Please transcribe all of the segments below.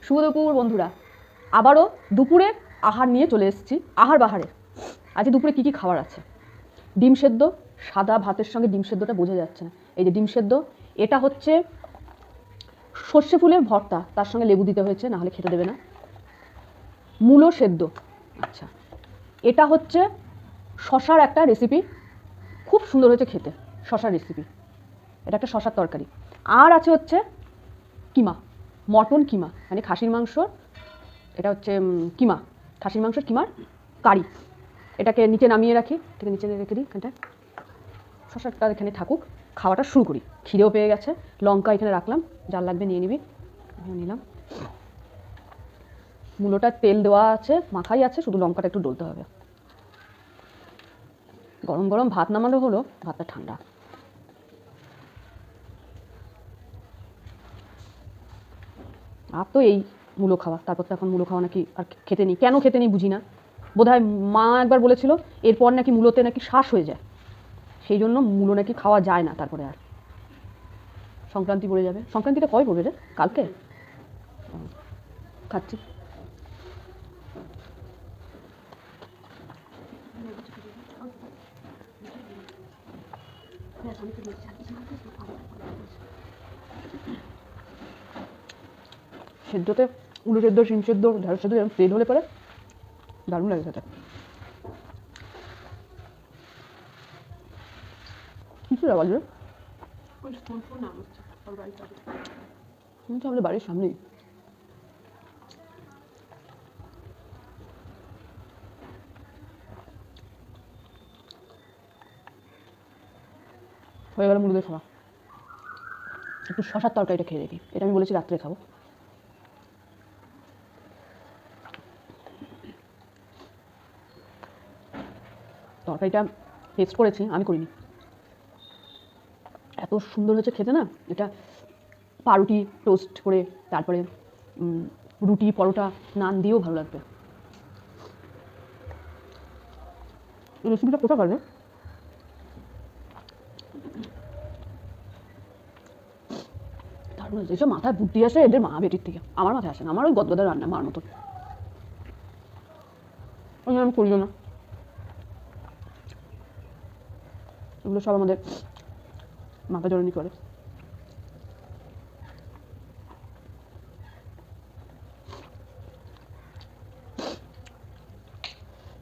শুভ দুপুর বন্ধুরা, আবারও দুপুরে আহার নিয়ে চলে এসেছি। আহার বাহারে আজকে দুপুরে কী কী খাবার আছে। ডিম সেদ্ধ, সাদা ভাতের সঙ্গে ডিম সেদ্ধটা বোঝা যাচ্ছে না। এই যে ডিম সেদ্ধ, এটা হচ্ছে সর্ষে ফুলের ভর্তা, তার সঙ্গে লেবু দিতে হয়েছে, নাহলে খেতে দেবে না। মূলো সেদ্ধ, আচ্ছা। এটা হচ্ছে শশার একটা রেসিপি, খুব সুন্দর হয়েছে খেতে, শশার রেসিপি। এটা একটা শশার তরকারি। আর আছে হচ্ছে কিমা, মটন কিমা, মানে খাসির মাংস। এটা হচ্ছে কিমা, খাসির মাংসের কিমার কারি। এটাকে নিচে নামিয়ে রাখি, এটাকে নিচে রেখে দিই এখানটায়। শশাটা এখানে থাকুক, খাওয়াটা শুরু করি। খিদেও পেয়ে গেছে। লঙ্কা এখানে রাখলাম, যার লাগবে নিয়ে নিবি। নিলাম। মূলোটা তেল দেওয়া আছে, মাখাই আছে, শুধু লঙ্কাটা একটু ডলতে হবে। গরম গরম ভাত নামানো হলো, ভাতটা ঠান্ডা। আর তো এই মূলো খাওয়া, তারপর তো এখন মূলো খাওয়া নাকি আর খেতে নেই। কেন খেতে নেই বুঝি না। বোধহয় মা একবার বলেছিল এরপর নাকি মূলোতে নাকি শ্বাস হয়ে যায়, সেই জন্য মূলো নাকি খাওয়া যায় না। তারপরে আর সংক্রান্তি পড়ে যাবে। সংক্রান্তিটা কয় পড়বে রে? কালকে খাচ্ছি। সেদ্ধতে উলু সেদ্ধ, শিম সেদ্ধ, ঢেঁড়স সেদ্ধ এরকম তেল হলে পরে দারুণ লাগে খেতে। কিছু আওয়াজ রে? আমাদের বাড়ির সামনেই। হয়ে গেল মুরগির খাওয়া। একটু শশার তরকারিটা খেয়ে দেখি, এটা আমি বলেছি রাত্রে খাবো। তরকারিটা টেস্ট করেছি, আমি করিনি। এত সুন্দর হয়েছে খেতে না। এটা পাউরুটি টোস্ট করে, তারপরে রুটি, পরোটা, নান দিয়েও ভালো লাগবে। এই রেসিপিটা কোথা পারবে? দারুণ হয়েছে। এসব মাথায় বুদ্ধি আসে এদের মা বেটির থেকে, আমার মাথায় আসে না। আমার ওই গদগদের রান্না মার মতন, ওই জন্য আমি করিও না। এগুলো সব আমাদের মাথা জড়ানি করে।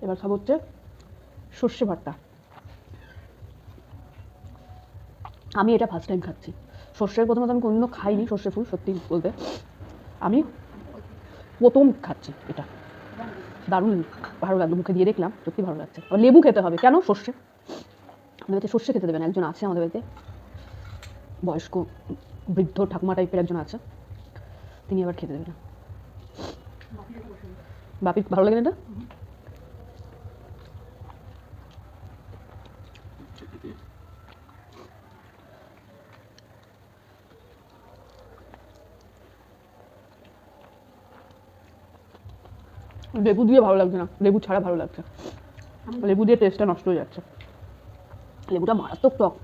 এবার খাবো হচ্ছে সর্ষে ভর্তা। আমি এটা ফার্স্ট টাইম খাচ্ছি। সর্ষের প্রথমত আমি কোনোদিনও খাইনি, সর্ষে ফুল, সত্যি বলতে আমি প্রথম খাচ্ছি এটা। দারুণ ভালো লাগলো, মুখে দিয়ে দেখলাম, সত্যি ভালো লাগছে। আবার লেবু খেতে হবে, কেন? সর্ষে, আমাদের বাড়িতে সর্ষে খেতে দেবে না। একজন আছে আমাদের বাড়িতে, বয়স্ক বৃদ্ধ ঠাকুমা টাইপের একজন আছে, তিনি আবার খেতে দেবে না। বাপির ভালো লাগে না এটা। লেবু দিয়ে ভালো লাগছে না, লেবু ছাড়া ভালো লাগছে। লেবু দিয়ে টেস্টটা নষ্ট হয়ে যাচ্ছে। লেবুটা মারাত্মক টক।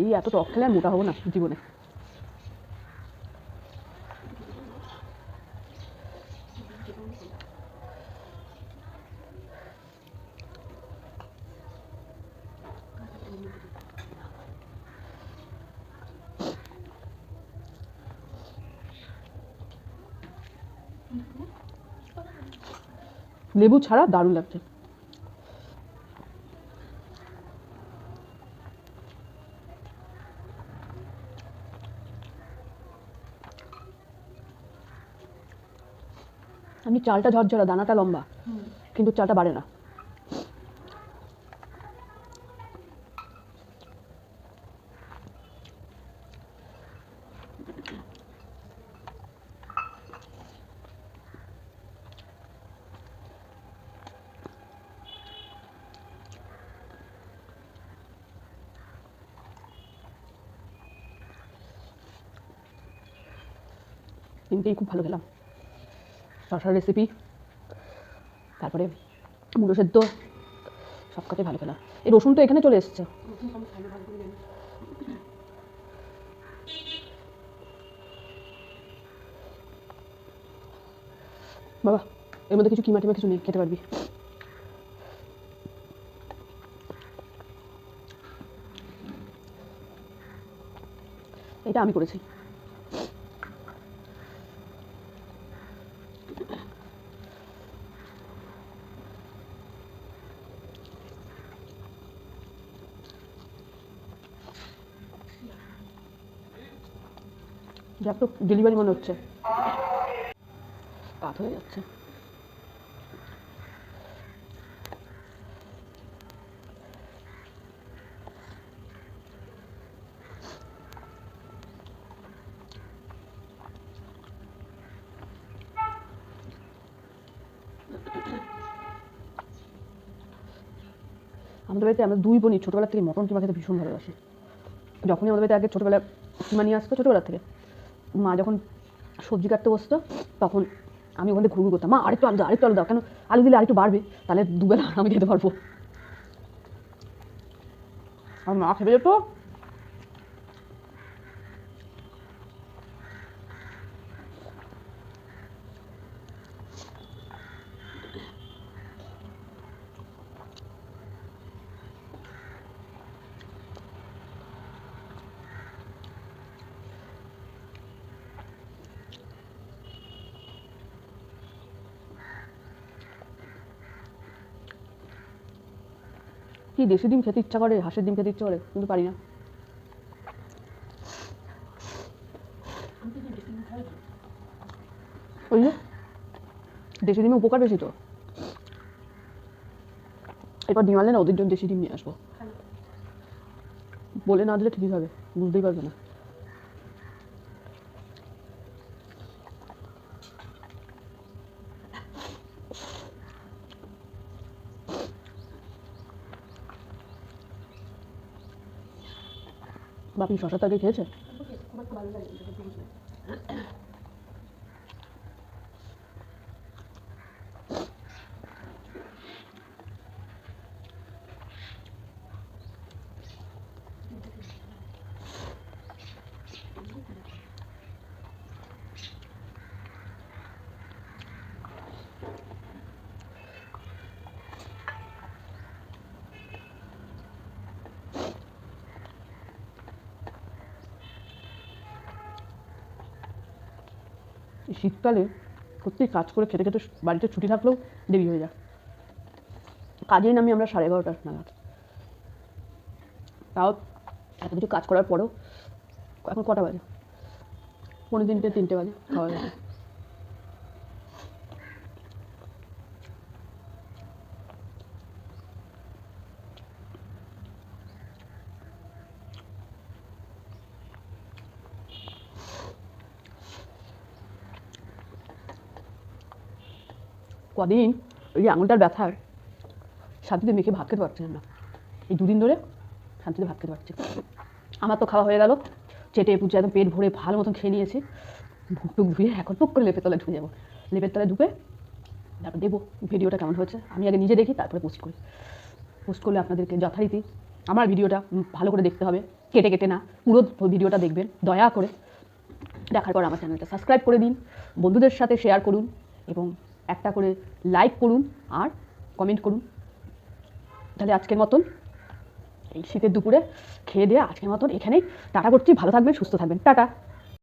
এই এত টক খেলে আর মোটা হবো না জীবনে। লেবু ছাড়া দারুণ লাগছে। আমি চালটা ঝরঝরা, দানাটা লম্বা, কিন্তু চালটা বাড়ে না। তিনটেই খুব ভালো খেলাম। শশার রেসিপি, তারপরে মুলো সেদ্ধ সব কাছে ভালো খেলা। এই রসুন তো এখানে চলে এসছে। বাবা এর মধ্যে কিছু কিমা টিমা কিছু নেই, খেতে পারবি। এটা আমি করেছি। যাক তো ডেলিভারি মনে হচ্ছে, রাত হয়ে যাচ্ছে। আমাদের বাড়িতে আমরা দুই বোনই ছোটোবেলার থেকে মটন কিমা খেতে ভীষণ ভালোবাসি। যখনই আমাদের বাড়িতে আগে ছোটোবেলায় কিমা নিয়ে আসতো, ছোটোবেলার থেকে মা যখন সবজি কাটতে বসতো তখন আমি ওখানে ঘুরঘুর করতাম, মা আরেকটু আলু দাও, আরেকটু আলু দাও, কেন আলু দিলে আরেকটু বাড়বে, তাহলে দুবেলা আমি খেতে পারবো। আর মা খেতে যেত। কি দেশি ডিম খেতে ইচ্ছা করে, হাঁসের ডিম খেতে ইচ্ছা করে, কিন্তু পারি না। ওই যে দেশি ডিমে উপকার বেশি তো। এরপর ডিম আনলে না ওদের জন্য দেশি ডিম নিয়ে আসবো। বলে না দিলে ঠিকই হবে, বুঝতেই পারবে না। বাপি শশা তরকারি খেয়েছে? শীতকালে সত্যি কাজ করে খেতে খেতে বাড়িতে ছুটি থাকলেও দেরি হয়ে যায়। কাজে নামি আমরা 11:30 নাগাদ, তাও এত কিছু কাজ করার পরেও এখন কটা বাজে, 2:45-3টে বাজে খাওয়া যায়। কদিন ওই যে আঙুলটার ব্যথার শান্তিতে মেখে ভাত খেতে পারছিলাম না, এই দুদিন ধরে শান্তিতে ভাত খেতে পারছি। আমার তো খাওয়া হয়ে গেল, চেটে পুচে একদম পেট ভরে ভালো মতন খেয়ে নিয়েছি। ভুক টুক ধুয়ে এখন টুক করে লেপের তলায় ঢুকে যাবো। লেপের তলায় ঢুকে তারপর দেবো ভিডিওটা কেমন হয়েছে। আমি আগে নিজে দেখি, তারপরে পোস্ট করি। পোস্ট করলে আপনাদেরকে যথারীতি আমার ভিডিওটা ভালো করে দেখতে হবে, কেটে কেটে না, পুরো ভিডিওটা দেখবেন দয়া করে। দেখার পর আমার চ্যানেলটা সাবস্ক্রাইব করে দিন, বন্ধুদের সাথে শেয়ার করুন এবং একটা করে লাইক করুন আর কমেন্ট করুন। তাহলে আজকের মতন এই শীতের দুপুরে খেয়ে দিয়ে আজকের মতন এখানেই টাটা করছি। ভালো থাকবেন, সুস্থ থাকবেন, টাটা।